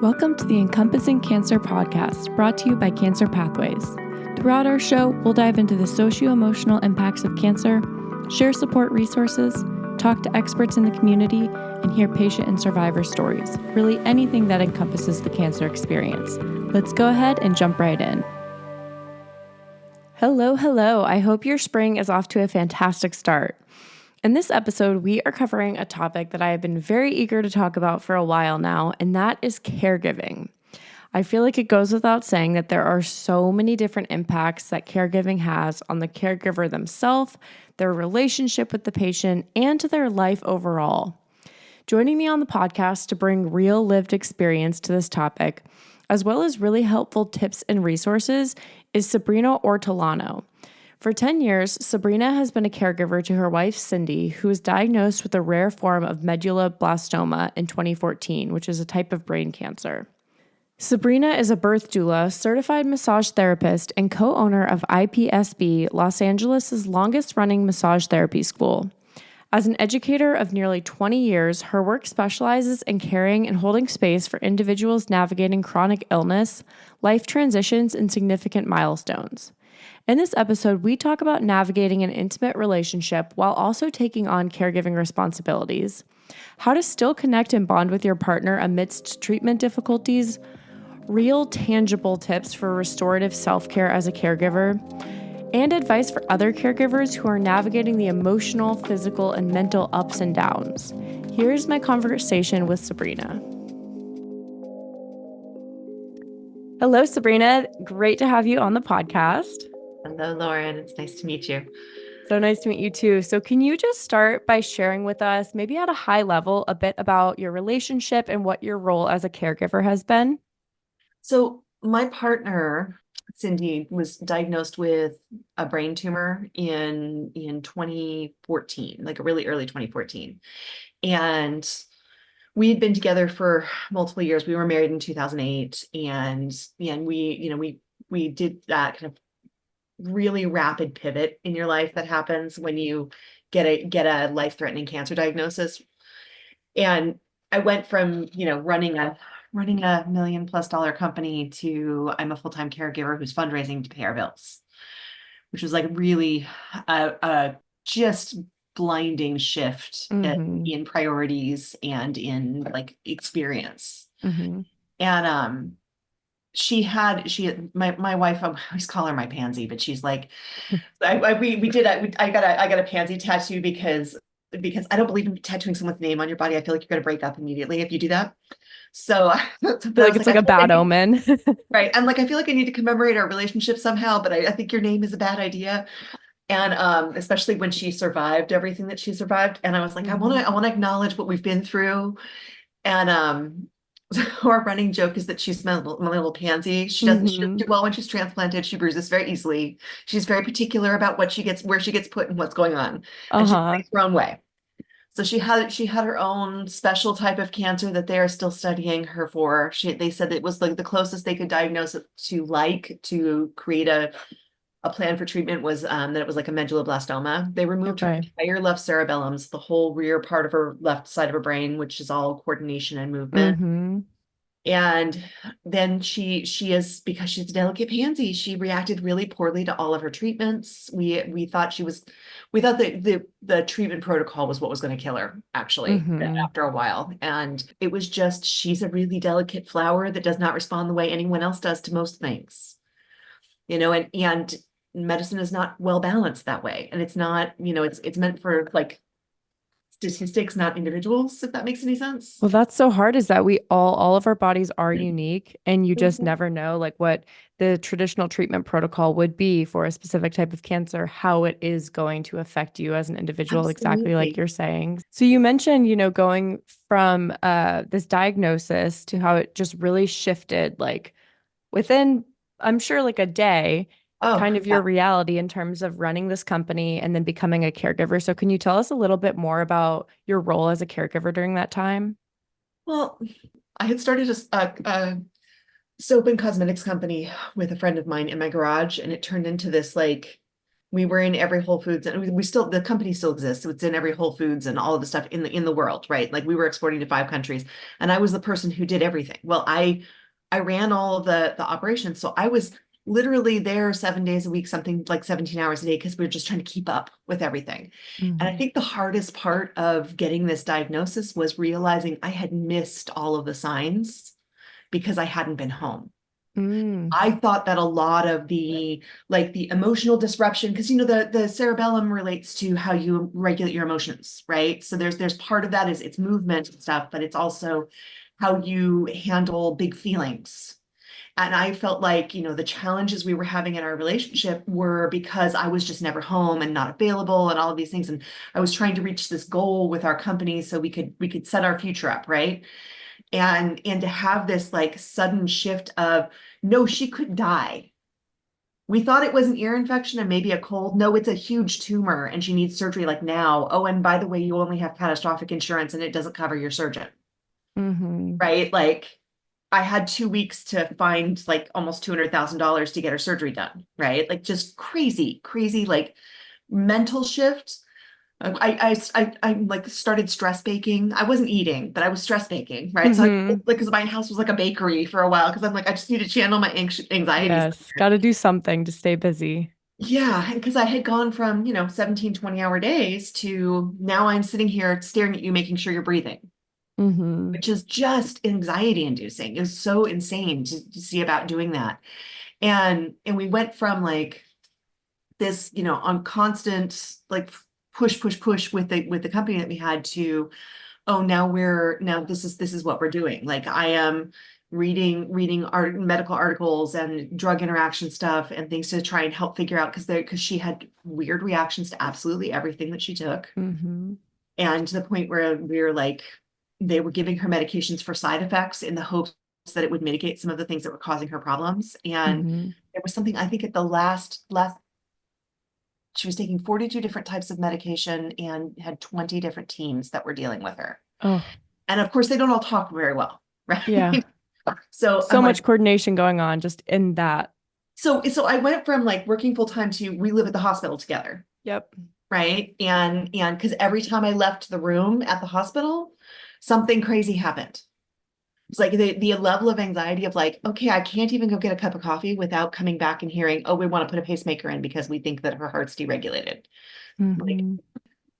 Welcome to the Encompassing Cancer podcast, brought to you by Cancer Pathways. Throughout our show, we'll dive into the socio-emotional impacts of cancer, share support resources, talk to experts in the community, and hear patient and survivor stories. Really anything that encompasses the cancer experience. Let's go ahead and jump right in. Hello. I hope your spring is off to a fantastic start. In this episode, we are covering a topic that I have been very eager to talk about for a while now, and that is caregiving. I feel like it goes without saying that there are so many different impacts that caregiving has on the caregiver themselves, their relationship with the patient, and to their life overall. Joining me on the podcast to bring real lived experience to this topic, as well as really helpful tips and resources, is Sabrina Ortolano. For 10 years, Sabrina has been a caregiver to her wife, Cyndi, who was diagnosed with a rare form of medulloblastoma in 2014, which is a type of brain cancer. Sabrina is a birth doula, certified massage therapist, and co-owner of IPSB, Los Angeles' longest-running massage therapy school. As an educator of nearly 20 years, her work specializes in caring and holding space for individuals navigating chronic illness, life transitions, and significant milestones. In this episode, we talk about navigating an intimate relationship while also taking on caregiving responsibilities, how to still connect and bond with your partner amidst treatment difficulties, real tangible tips for restorative self-care as a caregiver, and advice for other caregivers who are navigating the emotional, physical, and mental ups and downs. Here's my conversation with Sabrina. Hello, Sabrina. Great to have you on the podcast. Hello, Lauren. It's nice to meet you. So nice to meet you too. So can you just start by sharing with us, maybe at a high level, a bit about your relationship and what your role as a caregiver has been? So my partner, Cyndi, was diagnosed with a brain tumor in 2014, like a really early 2014. And we had been together for multiple years. We were married in 2008, and we did that kind of really rapid pivot in your life that happens when you get a life-threatening cancer diagnosis. And I went from, running a $1 million+ company to I'm a full-time caregiver who's fundraising to pay our bills, which was like really a just blinding shift in priorities and in like experience. And my wife, I always call her my pansy, but she's like, I got a pansy tattoo because I don't believe in tattooing someone's name on your body. I feel like you're going to break up immediately if you do that. So I feel like it's like a bad omen. Right. I'm like, I feel like I need to commemorate our relationship somehow, but I think your name is a bad idea. And especially when she survived everything that she survived. And I was like, I want to acknowledge what we've been through. And our running joke is that she's my little pansy. She doesn't do well when she's transplanted. She bruises very easily. She's very particular about where she gets put and what's going on. And she plays her own way. So she had her own special type of cancer that they are still studying her for. They said it was like the closest they could diagnose it to create a plan for treatment was that it was like a medulloblastoma. They removed her entire left cerebellum, the whole rear part of her left side of her brain, which is all coordination and movement. And then she is, because she's a delicate pansy, she reacted really poorly to all of her treatments. We thought the treatment protocol was what was going to kill her, actually, after a while. And it was just, she's a really delicate flower that does not respond the way anyone else does to most things. And medicine is not well balanced that way. And it's not, it's meant for like statistics, not individuals, if that makes any sense. Well, that's so hard, is that we all of our bodies are unique, and you just never know like what the traditional treatment protocol would be for a specific type of cancer, how it is going to affect you as an individual. Absolutely. Exactly like you're saying. So you mentioned, going from this diagnosis to how it just really shifted like within, I'm sure, like a day. Kind of your reality in terms of running this company and then becoming a caregiver. So can you tell us a little bit more about your role as a caregiver during that time? Well, I had started a soap and cosmetics company with a friend of mine in my garage, and it turned into this like We were in every Whole Foods, and we still, the company still exists. So it's in every Whole Foods and all of the stuff in the world, right? Like we were exporting to 5 countries, and I was the person who did everything. Well, I ran all of the operations, so I was literally there 7 days a week, something like 17 hours a day, because we were just trying to keep up with everything. And I Mhm. think the hardest part of getting this diagnosis was realizing I had missed all of the signs because I hadn't been home. Mm. I thought that a lot of the like the emotional disruption, because the cerebellum relates to how you regulate your emotions, right? So there's part of that is it's movement and stuff, but it's also how you handle big feelings. And I felt like, the challenges we were having in our relationship were because I was just never home and not available and all of these things. And I was trying to reach this goal with our company so we could set our future up, right? And to have this like sudden shift of no, she could die. We thought it was an ear infection and maybe a cold. No, it's a huge tumor and she needs surgery like now. Oh, and by the way, you only have catastrophic insurance and it doesn't cover your surgeon, Mhm. right? Like I had 2 weeks to find like almost $200,000 to get her surgery done, right? Like just crazy, crazy, like mental shift. I like started stress baking. I wasn't eating, but I was stress baking, right? So I Mhm. like because my house was like a bakery for a while because I'm like I just need to channel my anxieties. Yes, got to do something to stay busy. Yeah, and because I had gone from 17, 20-hour days to now I'm sitting here staring at you, making sure you're breathing, Mhm. which is just anxiety inducing. It was so insane to see about doing that. And we went from like this, on constant like push, push, push with the company that we had to, oh, now this is what we're doing. Like I am reading art medical articles and drug interaction stuff and things to try and help figure out because she had weird reactions to absolutely everything that she took. Mhm. And to the point where we were like, they were giving her medications for side effects in the hopes that it would mitigate some of the things that were causing her problems. And Mhm. there was something I think at the last she was taking 42 different types of medication and had 20 different teams that were dealing with her. Oh, And of course, they don't all talk very well, yeah. right? So So I'm like, much coordination going on just in that. so I went from like working full time to we live at the hospital together, Yep. right? And because every time I left the room at the hospital, something crazy happened. It's like the level of anxiety of like, okay, I can't even go get a cup of coffee without coming back and hearing, oh, we want to put a pacemaker in because we think that her heart's deregulated. Like Mhm.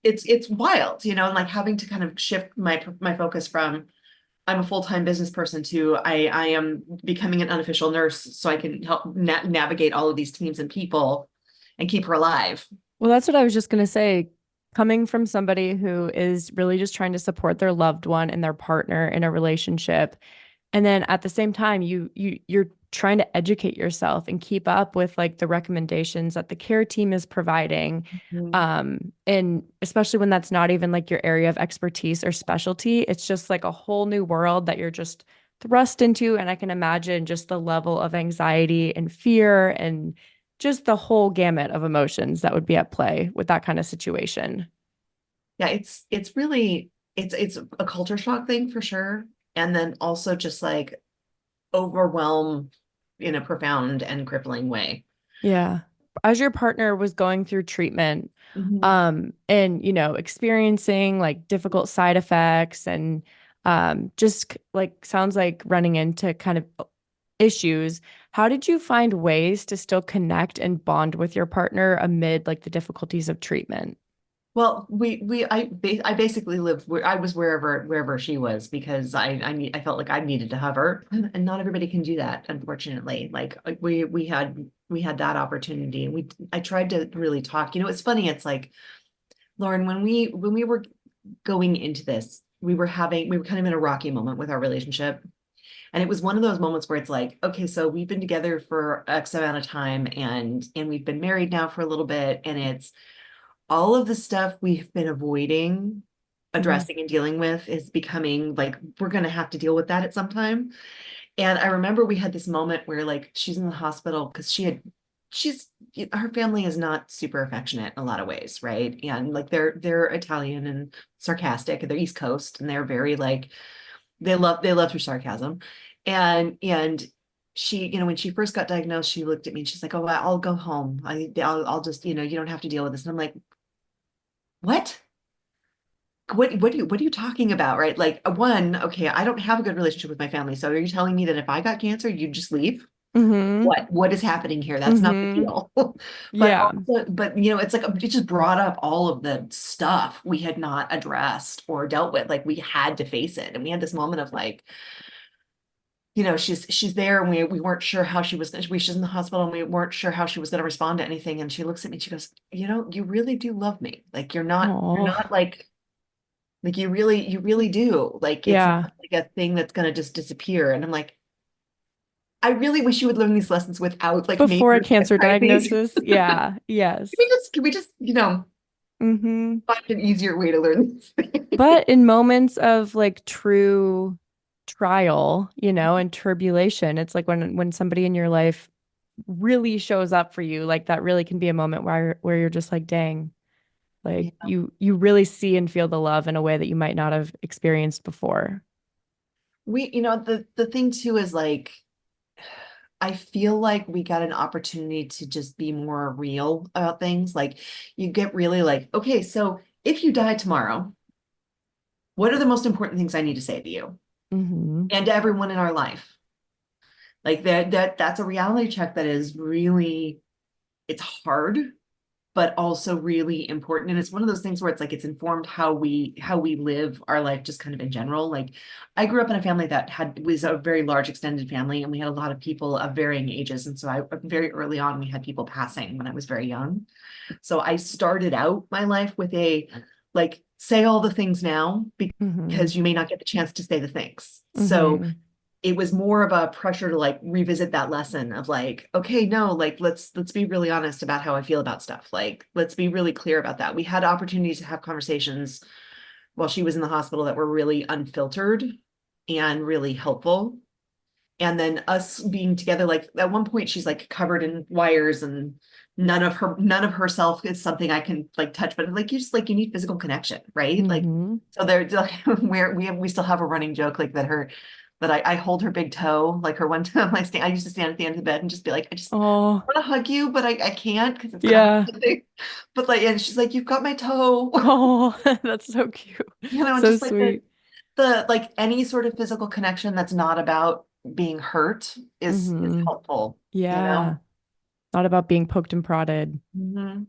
it's wild, and like having to kind of shift my focus from I'm a full-time business person to I am becoming an unofficial nurse so I can help navigate all of these teams and people and keep her alive. Well, that's what I was just going to say. Coming from somebody who is really just trying to support their loved one and their partner in a relationship, and then at the same time, you're trying to educate yourself and keep up with like the recommendations that the care team is providing. Mhm. And especially when that's not even like your area of expertise or specialty, it's just like a whole new world that you're just thrust into. And I can imagine just the level of anxiety and fear and just the whole gamut of emotions that would be at play with that kind of situation. Yeah, it's really it's a culture shock thing for sure. And then also just like overwhelm in a profound and crippling way. Yeah. As your partner was going through treatment, Mhm. and experiencing like difficult side effects and just like sounds like running into kind of issues, how did you find ways to still connect and bond with your partner amid like the difficulties of treatment? Well, I basically lived where I was wherever she was because I felt like I needed to hover, and not everybody can do that, unfortunately. Like we had that opportunity, and I tried to really talk. It's funny. It's like Lauren, when we were going into this, we were kind of in a rocky moment with our relationship, and it was one of those moments where it's like, okay, so we've been together for X amount of time, and we've been married now for a little bit, and it's all of the stuff we've been avoiding Mhm. addressing and dealing with is becoming like we're going to have to deal with that at some time. And I remember we had this moment where like she's in the hospital because she's her family is not super affectionate in a lot of ways, right? And like they're Italian and sarcastic and they're East Coast and they're very like they love her sarcasm. And she, when she first got diagnosed, she looked at me and she's like, "Oh, I'll go home. I'll just, you don't have to deal with this." And I'm like, "What? What are you talking about?" Right? Like, one, okay, I don't have a good relationship with my family. So are you telling me that if I got cancer, you'd just leave? Mm-hmm. What is happening here? That's not the Mm-hmm. deal. But Yeah. also, but it's like it just brought up all of the stuff we had not addressed or dealt with. Like we had to face it. And we had this moment of like, she's there and we weren't sure how she was she's in the hospital and we weren't sure how she was going to respond to anything. And she looks at me and she goes, "You really do love me. Like you're not Oh, like you really do. Like it's not yeah. like a thing that's going to just disappear." And I'm like, I really wish you would learn these lessons without like Before a major cancer crises. diagnosis. Yeah. Yes. Can we just, Mm-hmm. find an easier way to learn these things? But in moments of like true trial, and tribulation, it's like when somebody in your life really shows up for you, like that really can be a moment where you're just like, dang, like Yeah. you really see and feel the love in a way that you might not have experienced before. The thing too is like, I feel like we got an opportunity to just be more real about things. Like you get really like, okay, so if you die tomorrow, what are the most important things I need to say to you Mm-hmm. and to everyone in our life? Like that's a reality check that is really, it's hard, but also really important. And it's one of those things where it's like it's informed how we live our life just kind of in general. Like I grew up in a family that was a very large extended family and we had a lot of people of varying ages. And so I very early on we had people passing when I was very young. So I started out my life with a like say all the things now Mm-hmm. because you may not get the chance to say the things. So Mm-hmm. it was more of a pressure to like revisit that lesson of like, okay, no, like let's be really honest about how I feel about stuff. Like let's be really clear about that. We had opportunities to have conversations while she was in the hospital that were really unfiltered and really helpful. And then us being together, like at one point she's like covered in wires and none of herself is something I can like touch, but like you need physical connection, right? Like Mm-hmm. so they're like where we still have a running joke like that I hold her big toe, like her one toe. I used to stand at the end of the bed and just be like, I just Oh, want to hug you, but I can't because it's gonna hurt yeah. something. But like, and she's like, "You've got my toe." Oh, that's so cute. And So just like the sweet. the like any sort of physical connection that's not about being hurt is Mm-hmm. helpful, you Yeah. know. Not about being poked and prodded. Mhm.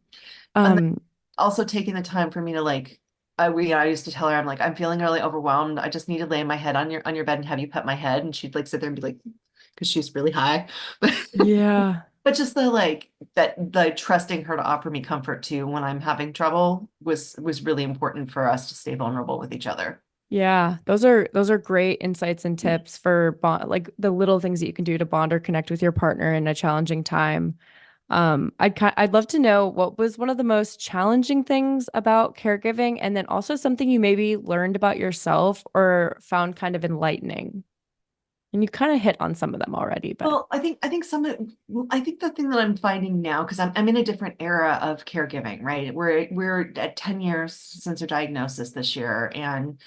And then Um, also taking the time for me to like, I used to tell her, I'm like, I'm feeling really overwhelmed. I just need to lay my head on your bed and have you pet my head. And she'd like sit there and be like, because she's really high. yeah. But just the trusting her to offer me comfort too when I'm having trouble was really important for us to stay vulnerable with each other. Yeah, those are great insights and tips for bond, like the little things that you can do to bond or connect with your partner in a challenging time. I'd love to know what was one of the most challenging things about caregiving, and then also something you maybe learned about yourself or found kind of enlightening. And you kind of hit on some of them already, but Well, I think the thing that I'm finding now, because I'm in a different era of caregiving, right? We're at 10 years since her diagnosis this year, and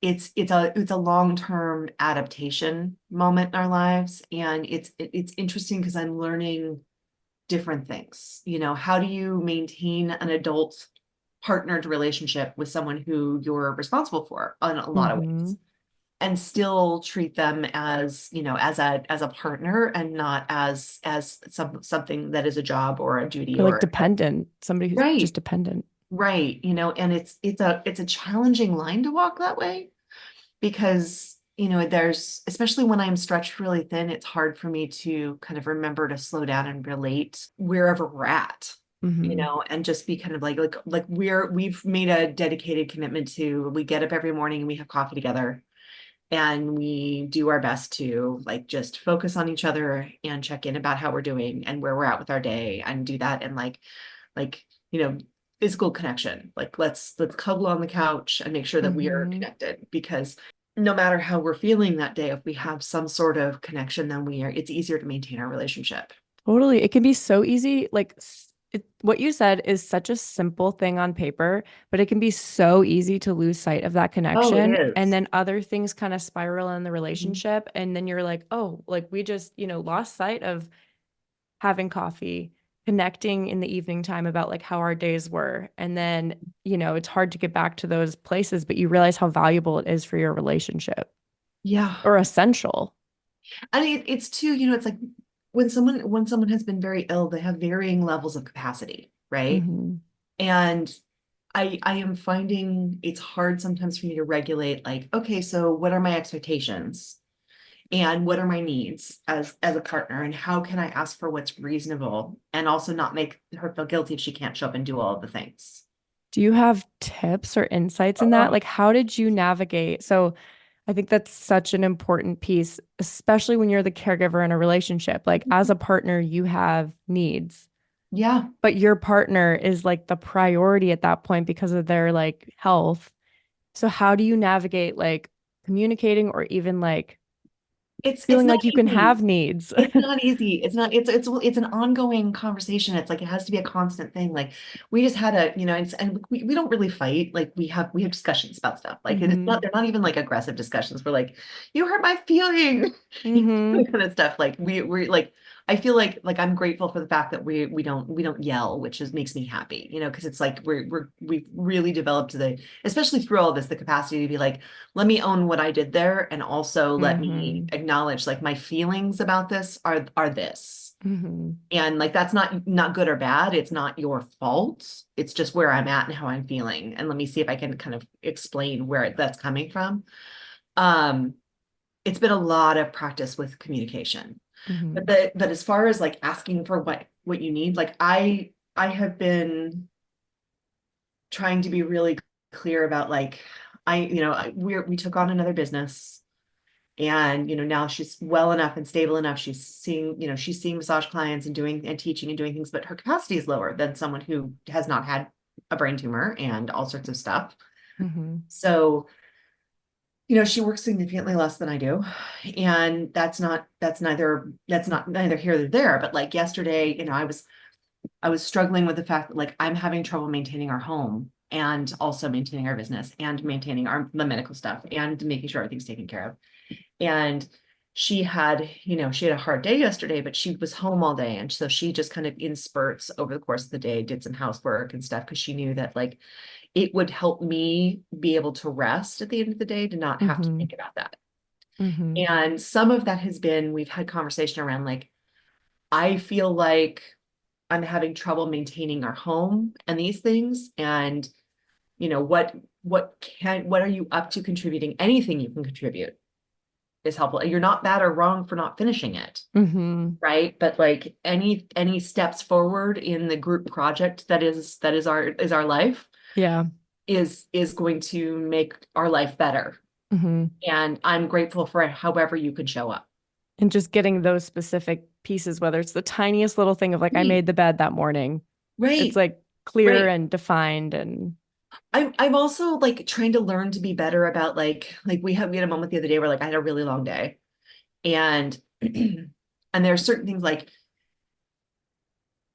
it's a long-term adaptation moment in our lives. And it's interesting because I'm learning different things. How do you maintain an adult partnered relationship with someone who you're responsible for in a lot of mm-hmm. ways? And still treat them as as a partner and not as something that is a job or a duty Or like or dependent, somebody who's just right. dependent. Right, and it's a challenging line to walk that way because there's, especially when I'm stretched really thin, it's hard for me to kind of remember to slow down and relate wherever we're at, Mm-hmm. and just be kind of like we've made a dedicated commitment to, we get up every morning and we have coffee together and we do our best to like just focus on each other and check in about how we're doing and where we're at with our day and do that. And like you know physical connection, like let's cuddle on the couch and make sure that we are Mm-hmm. connected, because no matter how we're feeling that day, if we have some sort of connection, then it's easier to maintain our relationship. Totally. It can be so easy, like what you said is such a simple thing on paper, but it can be so easy to lose sight of that Oh, it connection. And is. then other things kind of spiral in the Mhm. relationship. And then you're like, oh, like we just, lost sight of having coffee, connecting in the evening time about like how our days were. And then, it's hard to get back to those places, but you realize how valuable it is for your relationship Yeah. or essential. I mean, it's too, it's like when someone has been very ill, they have varying levels of capacity, right? Hmm. And I am finding it's hard sometimes for me to regulate, like, okay, so what are my expectations? And what are my needs as a partner? And how can I ask for what's reasonable and also not make her feel guilty if she can't show up and do all of the things? Do you have tips or insights in that? Oh, Like, how did you navigate? So, I think that's such an important piece, especially when you're the caregiver in a relationship. Like, as a partner, you have needs, yeah. but your partner is like the priority at that point because of their like health. So, how do you navigate like communicating or even like It's feeling not like you can easy. have needs? It's not easy. It's not, it's an ongoing conversation. It's like it has to be a constant thing. Like we just had a, and we don't really fight. Like we have discussions about stuff. Like it's not, Hmm. they're not even like aggressive discussions. We're like, you hurt my feeling, Hmm. kind of stuff. Like we're like, I feel like I'm grateful for the fact that we don't yell, which is makes me happy, because it's like we've really developed especially through all this, the capacity to be like, let me own what I did there, and also let me Hmm. acknowledge like my feelings about this are this. Hmm. And like that's not good or bad. It's not your fault. It's just where I'm at and how I'm feeling. And let me see if I can kind of explain where that's coming from. Um, it's been a lot of practice with communication. But Hmm. as far as like asking for what you need, like I have been trying to be really clear about like we took on another business. And now she's well enough and stable enough. She's seeing massage clients and doing and teaching and doing things, but her capacity is lower than someone who has not had a brain tumor and all sorts of stuff. Hmm. So, she works significantly less than I do. And that's not neither here nor there. But like yesterday, I was struggling with the fact that like I'm having trouble maintaining our home and also maintaining our business and maintaining the medical stuff and making sure everything's taken care of. And she had a hard day yesterday, but she was home all day. And so she just kind of in spurts over the course of the day did some housework and stuff because she knew that like it would help me be able to rest at the end of the day to not have to Hmm. think about that. Hmm. And some of that has been, we've had conversation around like, I feel like I'm having trouble maintaining our home and these things. And, what are you up to contributing? Anything you can contribute is helpful. You're not bad or wrong for not finishing it, Hmm. right? But like any steps forward in the group project that is our life Yeah. is going to make our life better. Hmm. And I'm grateful for however you could show up. And just getting those specific pieces, whether it's the tiniest little thing of like, I Right, made the bed that morning, it's right, like clear right. and defined. And I'm also like trying to learn to be better about like we had a moment the other day where like I had a really long day and and there are certain things like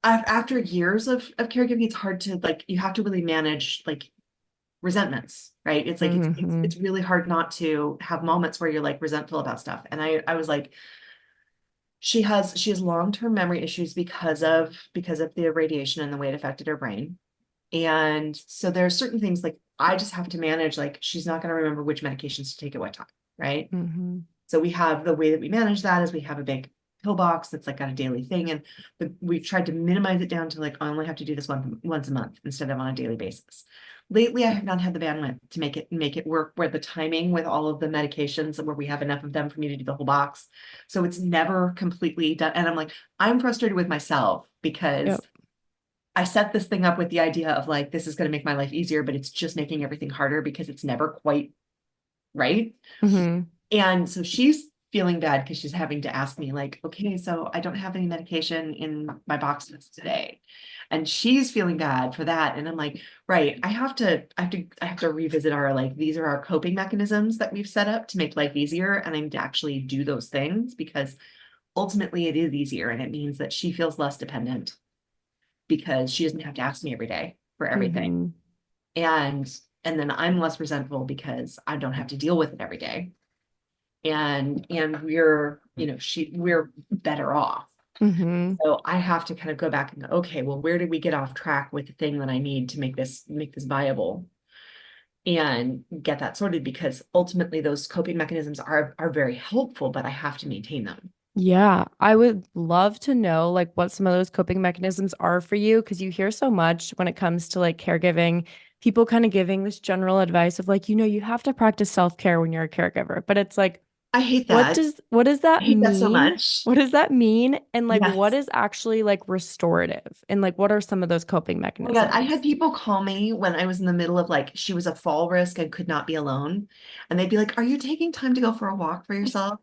after years of caregiving, it's hard to like you have to really manage like resentments, right? It's like it's hmm. it's really hard not to have moments where you're like resentful about stuff. And I was like, she has long-term memory issues because of the radiation and the way it affected her brain. And so there are certain things like I just have to manage, like she's not going to remember which medications to take at what time, right? Hmm. So we have the way that we manage that is we have a big pill box that's like got a daily thing. And we've tried to minimize it down to like, I only have to do this once a month instead of on a daily basis. Lately, I have not had the bandwidth to make it work where the timing with all of the medications where we have enough of them for me to do the whole box. So it's never completely done. And I'm like, I'm frustrated with myself because Yep. I set this thing up with the idea of like, this is going to make my life easier, but it's just making everything harder because it's never quite right. Hmm. And so she's feeling bad because she's having to ask me like, okay, so I don't have any medication in my boxes today. And she's feeling bad for that. And I'm like, right, I have to revisit our like, these are our coping mechanisms that we've set up to make life easier. And I need to actually do those things because ultimately it is easier and it means that she feels less dependent. because she doesn't have to ask me every day for everything. Mm-hmm. And then I'm less resentful because I don't have to deal with it every day. And we're, we're better off. Mm-hmm. So I have to kind of go back and go, okay, well, where did we get off track with the thing that I need to make this viable and get that sorted? Because ultimately those coping mechanisms are very helpful, but I have to maintain them. Yeah, I would love to know like what some of those coping mechanisms are for you because you hear so much when it comes to like caregiving, people kind of giving this general advice of like, you have to practice self-care when you're a caregiver. But it's like, I hate what that. does what does I that hate that so mean? much. What does that mean? And like what Yes. is actually like restorative? And like what are some of those coping Oh my God, I mechanisms? had people call me when I was in the middle of like, she was a fall risk and could not be alone. And they'd be like, are you taking time to go for a walk for yourself?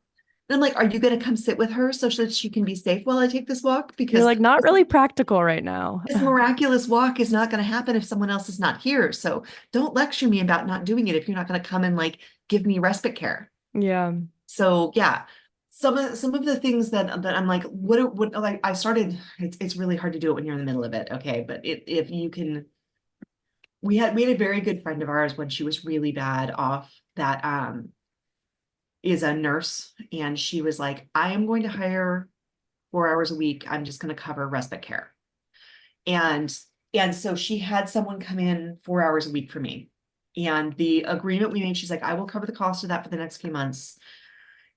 And I'm like, are you going to come sit with her so that she can be safe while I take this walk? You're Because like not really practical right now. this miraculous walk is not going to happen if someone else is not here. So don't lecture me about not doing it if you're not going to come and like give me respite care. Yeah. So yeah, some of the things that I'm like, what like I started, it's really hard to do it when you're in the middle of it. Okay. But if you can, we had a very good friend of ours when she was really bad off that is a nurse, and she was like, I am going to hire 4 hours a week. I'm just going to cover respite care. And and so she had someone come in 4 hours a week for me. And the agreement we made, she's like, I will cover the cost of that for the next few months.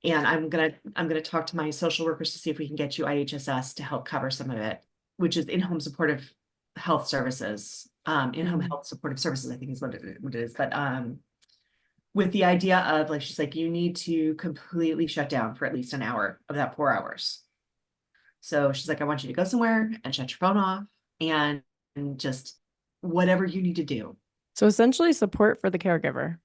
And I'm gonna talk to my social workers to see if we can get you IHSS to help cover some of it, which is in-home supportive health services. In-home Mm. health supportive services, I think is what it is. But with the idea of like, she's like, you need to completely shut down for at least an hour of that 4 hours. So she's like, I want you to go somewhere and shut your phone off and just whatever you need to do. So essentially support for the caregiver.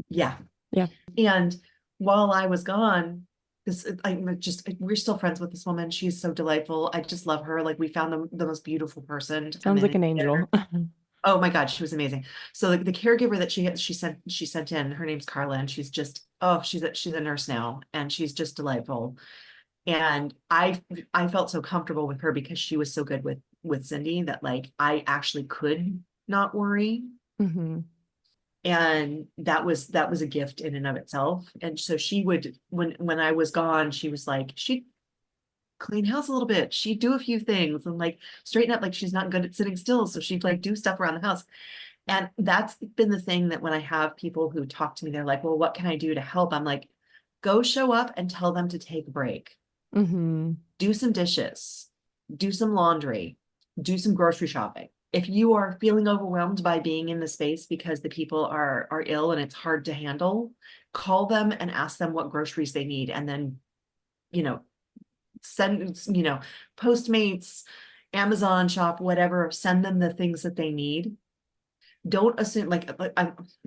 Yeah. Yeah. And while I was gone, we're still friends with this woman. She's so delightful. I just love her. Like, we found the most beautiful person to come Sounds in like and an get her. angel. Oh my God, she was amazing. So the caregiver that she sent in, her name's Carla, and she's just, oh, she's a nurse now, and she's just delightful. And I felt so comfortable with her because she was so good with Cyndi that like I actually could not worry. Hmm. And that was a gift in and of itself. And so she would, when I was gone, she was like, she'd clean house a little bit, she'd do a few things and like straighten up. Like, she's not good at sitting still, so she'd like do stuff around the house. And that's been the thing that when I have people who talk to me, they're like, well, what can I do to help? I'm like, go show up and tell them to take a break, Hmm. do some dishes, do some laundry, do some grocery shopping. If you are feeling overwhelmed by being in the space because the people are ill and it's hard to handle, call them and ask them what groceries they need, and then, you know, send, Postmates, Amazon shop, whatever, send them the things that they need. Don't assume like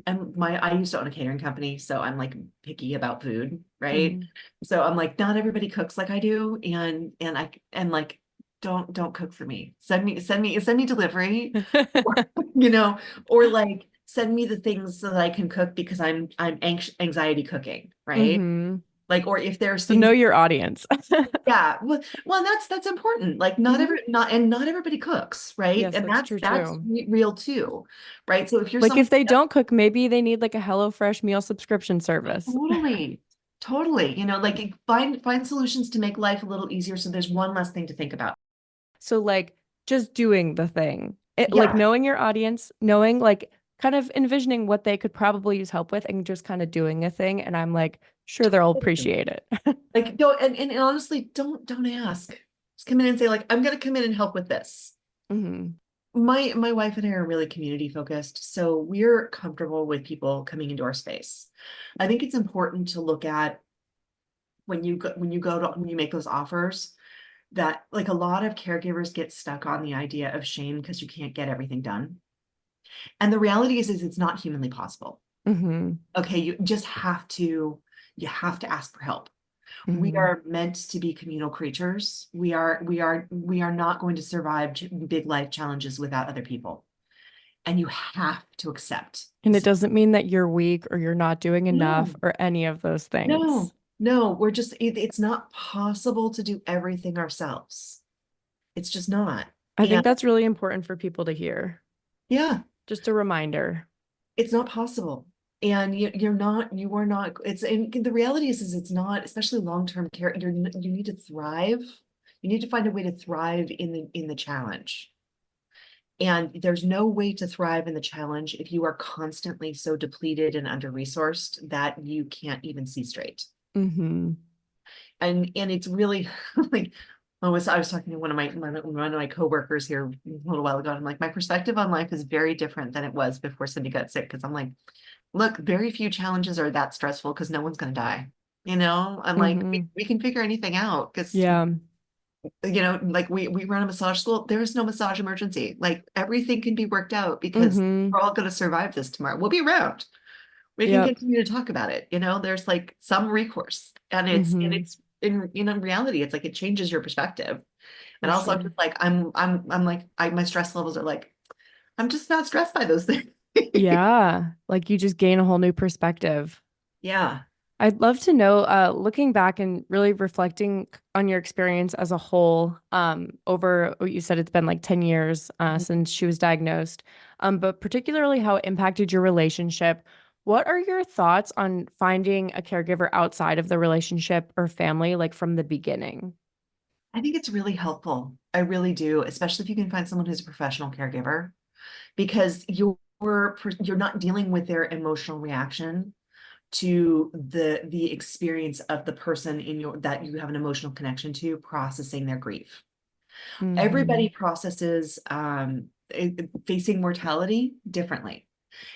I used to own a catering company, so I'm like picky about food, right? Hmm. So I'm like, not everybody cooks like I do, and like, don't cook for me. Send me delivery, or, or like send me the things so that I can cook because I'm anxiety cooking, right? Hmm. Like, or if there's So things, know your audience. yeah, well, that's important. Like, Hmm. not everybody cooks, right? Yes, And that's that's true that's too. real too, right? So if you're Like someone, if they don't cook, maybe they need like a HelloFresh meal subscription service. totally, totally, like, find solutions to make life a little easier so there's one less thing to think about. So like just doing the thing. Like Yeah, knowing your audience, knowing like kind of envisioning what they could probably use help with and just kind of doing a thing. And I'm like, sure, they'll totally. appreciate it. Like, don't, and honestly, don't ask. Just come in and say, like, I'm gonna come in and help with this. Hmm. My wife and I are really community focused, so we're comfortable with people coming into our space. I think it's important to look at when you make those offers, that like a lot of caregivers get stuck on the idea of shame because you can't get everything done. And the reality is it's not humanly possible. Hmm. Okay, you have to ask for help. We Hmm. are meant to be communal creatures. We are not going to survive big life challenges without other people. And you have to accept. And it doesn't mean that you're weak or you're not doing enough No, or any of those no, things. no, it's not possible to do everything ourselves. It's just not. I think And that's really important for people to hear. yeah, Just a reminder. it's not possible. And you are not, and the reality is it's not, especially long-term care, you need to thrive. You need to find a way to thrive in the challenge. And there's no way to thrive in the challenge if you are constantly so depleted and under-resourced that you can't even see straight. Mm-hmm. And it's really like I was talking to one of my coworkers here a little while ago. And I'm like, my perspective on life is very different than it was before Cyndi got sick. Because I'm like, look, very few challenges are that stressful because no one's gonna die. I'm like, Mm-hmm. we can figure anything out because Yeah. like we run a massage school. There is no massage emergency. Like everything can be worked out because Mm-hmm. we're all gonna survive this tomorrow. We'll be around. We can Yep. continue to talk about it. There's like some recourse, and it's and Mm-hmm. it's in reality, it's like it changes your perspective. And For also, I'm sure. just like I'm like my stress levels are like I'm just not stressed by those things. Yeah. Like you just gain a whole new perspective. Yeah. I'd love to know, looking back and really reflecting on your experience as a whole, over what you said it's been like 10 years since she was diagnosed, but particularly how it impacted your relationship. What are your thoughts on finding a caregiver outside of the relationship or family, like from the beginning? I think it's really helpful. I really do, especially if you can find someone who's a professional caregiver, because you're not dealing with their emotional reaction to the experience of the person in your that you have an emotional connection to processing their grief. Mm-hmm. Everybody processes facing mortality differently.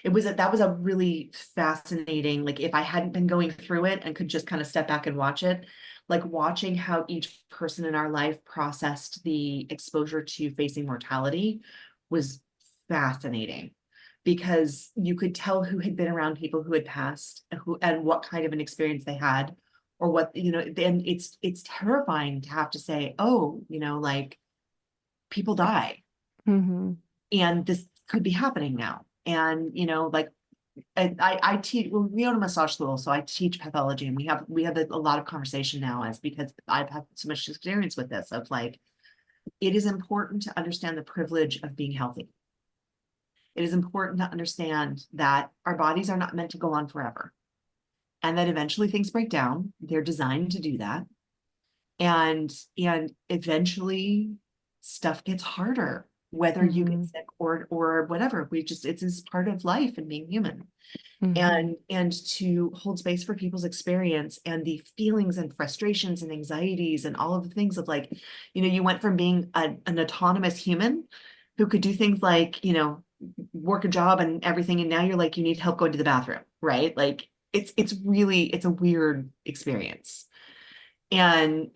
That was a really fascinating, like if I hadn't been going through it and could just kind of step back and watch it, like watching how each person in our life processed the exposure to facing mortality was fascinating, because you could tell who had been around people who had passed, and what kind of an experience they had, or what, then it's terrifying to have to say, oh, like people die Mm-hmm. and this could be happening now. And like I teach, well, we own a massage school, so I teach pathology, and we have a lot of conversation now, as because I've had so much experience with this, of like, it is important to understand the privilege of being healthy. It is important to understand that our bodies are not meant to go on forever, and that eventually things break down. They're designed to do that. And eventually stuff gets harder, whether you get Mm-hmm. sick or whatever. It's just part of life and being human. Mm-hmm. And to hold space for people's experience and the feelings and frustrations and anxieties and all of the things of like, you went from being an autonomous human who could do things like, work a job and everything, and now you're like, you need help going to the bathroom, right? Like it's a weird experience. And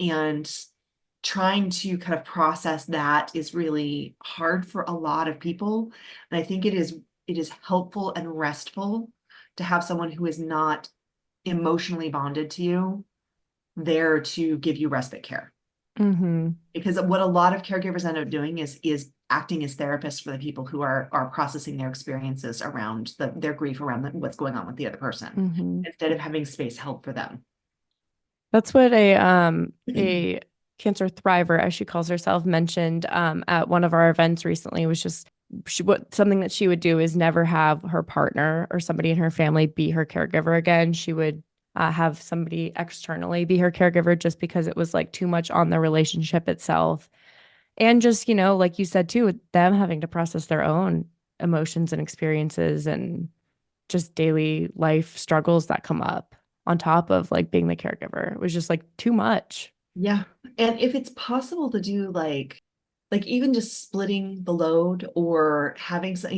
trying to kind of process that is really hard for a lot of people. And I think it is helpful and restful to have someone who is not emotionally bonded to you there to give you respite care. Mm-hmm. Because what a lot of caregivers end up doing is acting as therapists for the people who are processing their experiences around their grief around what's going on with the other person, Mm-hmm. instead of having space held for them. That's what a cancer thriver, as she calls herself, mentioned at one of our events recently. Was just something that she would do is never have her partner or somebody in her family be her caregiver again. She would have somebody externally be her caregiver just because it was like too much on the relationship itself. And just, like you said too, with them having to process their own emotions and experiences and just daily life struggles that come up on top of like being the caregiver. It was just like too much. Yeah. And if it's possible to do like even just splitting the load, or having some,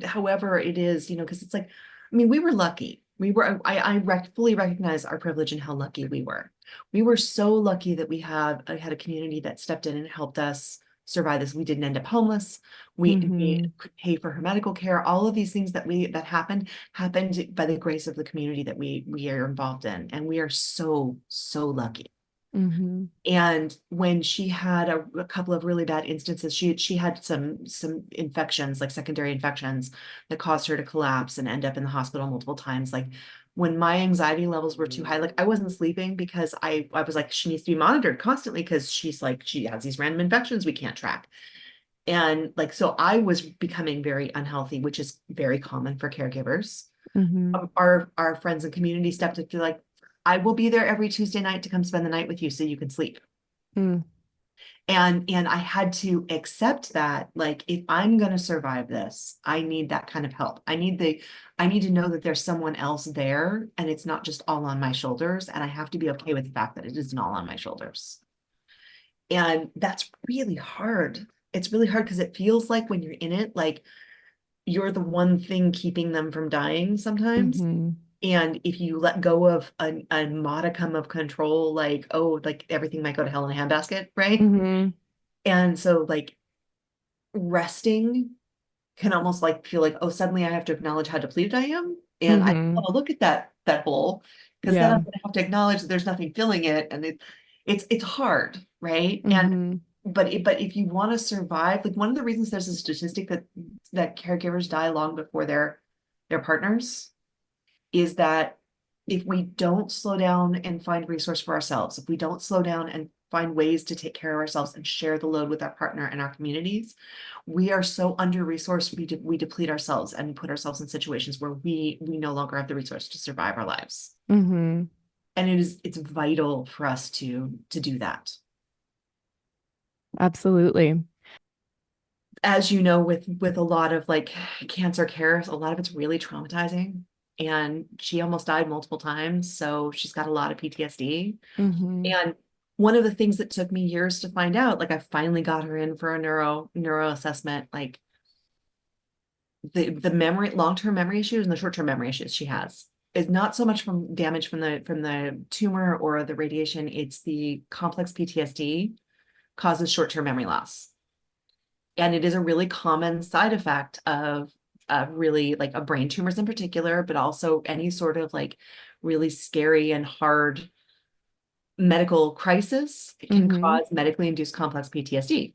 however it is, because it's like, I mean, we were lucky. Fully recognize our privilege and how lucky we were. We were so lucky that I had a community that stepped in and helped us survive this. We didn't end up homeless. We Mm-hmm. could pay for her medical care. All of these things that happened by the grace of the community that we are involved in. And we are so, so lucky. Mm-hmm. And when she had a couple of really bad instances, she had some infections, like secondary infections, that caused her to collapse and end up in the hospital multiple times. Like when my anxiety levels were too high, like I wasn't sleeping because I was like, she needs to be monitored constantly because she has these random infections we can't track. And like, so I was becoming very unhealthy, which is very common for caregivers. Mm-hmm. Our friends and community stepped up to like, I will be there every Tuesday night to come spend the night with you so you can sleep. Mm. And I had to accept that, like, if I'm going to survive this, I need that kind of help. I need to know that there's someone else there and it's not just all on my shoulders. And I have to be okay with the fact that it isn't all on my shoulders. And that's really hard. It's really hard because it feels like when you're in it, like you're the one thing keeping them from dying sometimes. Mm-hmm. And if you let go of a modicum of control, like, oh, like everything might go to hell in a handbasket, right? Mm-hmm. And so like resting can almost like feel like, oh, suddenly I have to acknowledge how depleted I am. And I Mm-hmm. want to look at that hole because then Yeah. I'm gonna have to acknowledge that there's nothing filling it. And it's hard, right? And Mm-hmm. but if you want to survive, like one of the reasons there's a statistic that caregivers die long before their partners is that if we don't slow down and find resource for ourselves, if we don't slow down and find ways to take care of ourselves and share the load with our partner and our communities, we are so under resourced, we deplete ourselves and put ourselves in situations where we no longer have the resource to survive our lives. Mm-hmm. And it's vital for us to do that. Absolutely. As you know, with a lot of like cancer care, a lot of it's really traumatizing. And she almost died multiple times, so she's got a lot of PTSD. Mm-hmm. And one of the things that took me years to find out, like I finally got her in for a neuro assessment, like the memory, long-term memory issues and the short-term memory issues she has is not so much from damage from the tumor or the radiation, it's the complex PTSD causes short-term memory loss. And it is a really common side effect of really like a brain tumors in particular, but also any sort of like really scary and hard medical crisis can Mm-hmm. cause medically induced complex PTSD.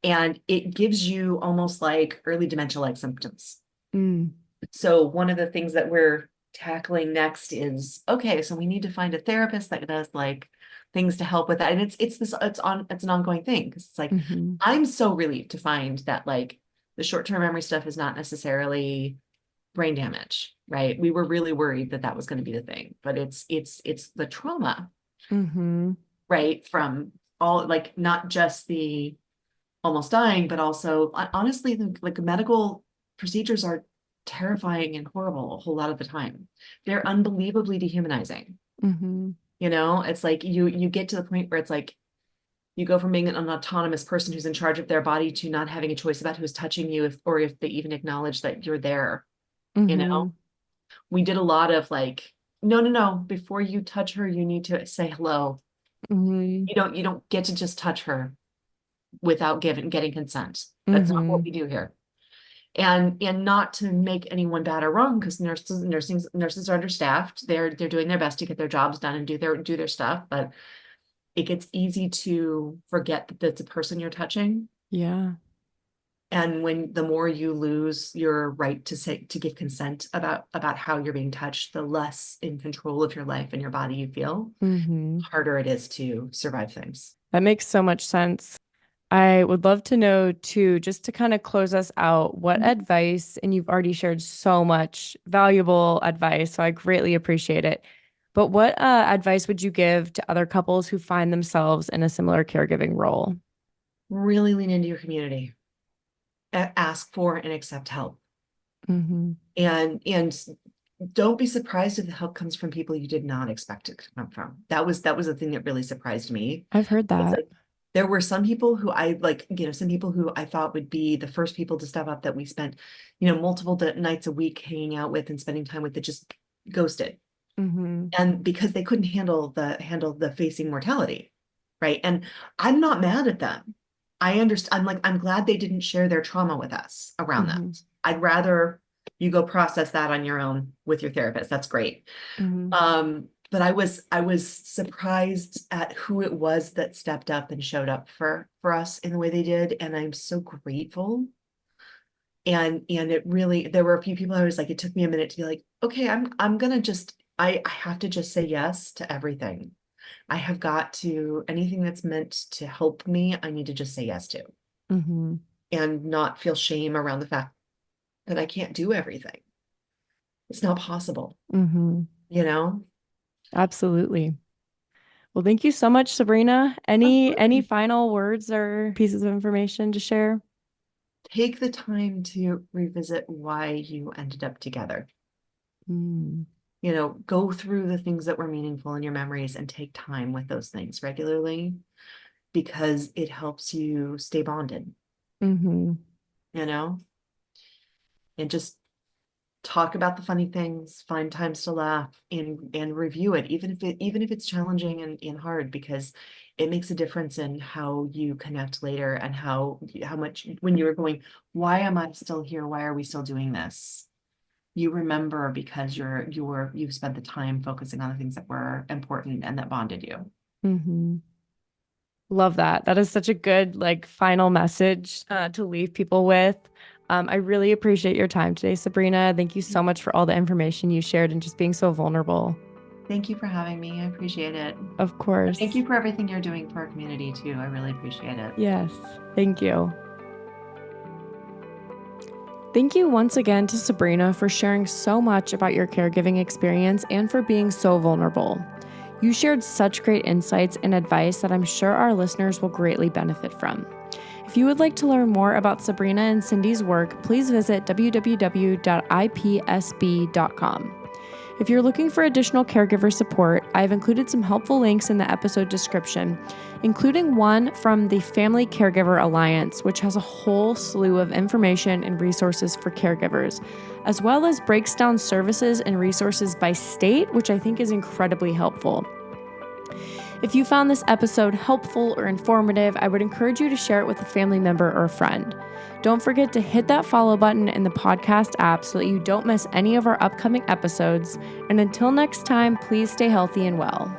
And it gives you almost like early dementia-like symptoms. Mm. So one of the things that we're tackling next is, okay, so we need to find a therapist that does like things to help with that. And it's an ongoing thing. 'Cause it's like, Mm-hmm. I'm so relieved to find that like the short-term memory stuff is not necessarily brain damage, right? We were really worried that that was going to be the thing, but it's the trauma, Mm-hmm. right? From all like not just the almost dying, but also honestly, like medical procedures are terrifying and horrible a whole lot of the time. They're unbelievably dehumanizing. Mm-hmm. You know, it's like you get to the point where it's like you go from being an autonomous person who's in charge of their body to not having a choice about who's touching you, if or if they even acknowledge that you're there. You Mm-hmm. know, we did a lot of like, no, no, no, before you touch her, you need to say hello. Mm-hmm. You don't get to just touch her without getting consent. That's not what Mm-hmm. we do here. And not to make anyone bad or wrong, because nurses are understaffed. They're doing their best to get their jobs done and do their stuff, but it gets easy to forget that that's a person you're touching. Yeah. And when the more you lose your right to give consent about how you're being touched, the less in control of your life and your body you feel, Mm-hmm. harder it is to survive things. That makes so much sense. I would love to know too, just to kind of close us out, what advice, and you've already shared so much valuable advice, so I greatly appreciate it. But what advice would you give to other couples who find themselves in a similar caregiving role? Really lean into your community. Ask for and accept help. Mm-hmm. And don't be surprised if the help comes from people you did not expect it to come from. That was the thing that really surprised me. I've heard It's that. like there were some people who I like, some people who I thought would be the first people to step up that we spent, multiple nights a week hanging out with and spending time with that just ghosted. Mm-hmm. And because they couldn't handle the facing mortality, right? And I'm not mad at them. I understand. I'm glad they didn't share their trauma with us around that. Mm-hmm. I'd rather you go process that on your own with your therapist. That's great. Mm-hmm. But I was surprised at who it was that stepped up and showed up for us in the way they did, and I'm so grateful. And it really, there were a few people I was like, it took me a minute to be like, okay, I'm gonna just I have to just say yes to everything. I have got to anything that's meant to help me, I need to just say yes to. Mm-hmm. and not feel shame around the fact that I can't do everything. It's not possible, Mm-hmm. you know? Absolutely. Well, thank you so much, Sabrina. Of Any course. final words or pieces of information to share? Take the time to revisit why you ended up together. Mm, Go through the things that were meaningful in your memories and take time with those things regularly because it helps you stay bonded, mm-hmm. you know, and just talk about the funny things, find times to laugh and review it, even if it's challenging and hard, because it makes a difference in how you connect later and how much when you were going, why am I still here? Why are we still doing this? You remember because you've spent the time focusing on the things that were important and that bonded you. Mm-hmm. Love that. That is such a good final message to leave people with. I really appreciate your time today, Sabrina. Thank you so much for all the information you shared and just being so vulnerable. Thank you for having me. I appreciate it. Of And thank course. you for everything you're doing for our community too. I really appreciate it. Yes. Thank you. Thank you once again to Sabrina for sharing so much about your caregiving experience and for being so vulnerable. You shared such great insights and advice that I'm sure our listeners will greatly benefit from. If you would like to learn more about Sabrina and Cyndi's work, please visit www.ipsb.com. If you're looking for additional caregiver support, I've included some helpful links in the episode description, including one from the Family Caregiver Alliance, which has a whole slew of information and resources for caregivers, as well as breaks down services and resources by state, which I think is incredibly helpful. If you found this episode helpful or informative, I would encourage you to share it with a family member or a friend. Don't forget to hit that follow button in the podcast app so that you don't miss any of our upcoming episodes. And until next time, please stay healthy and well.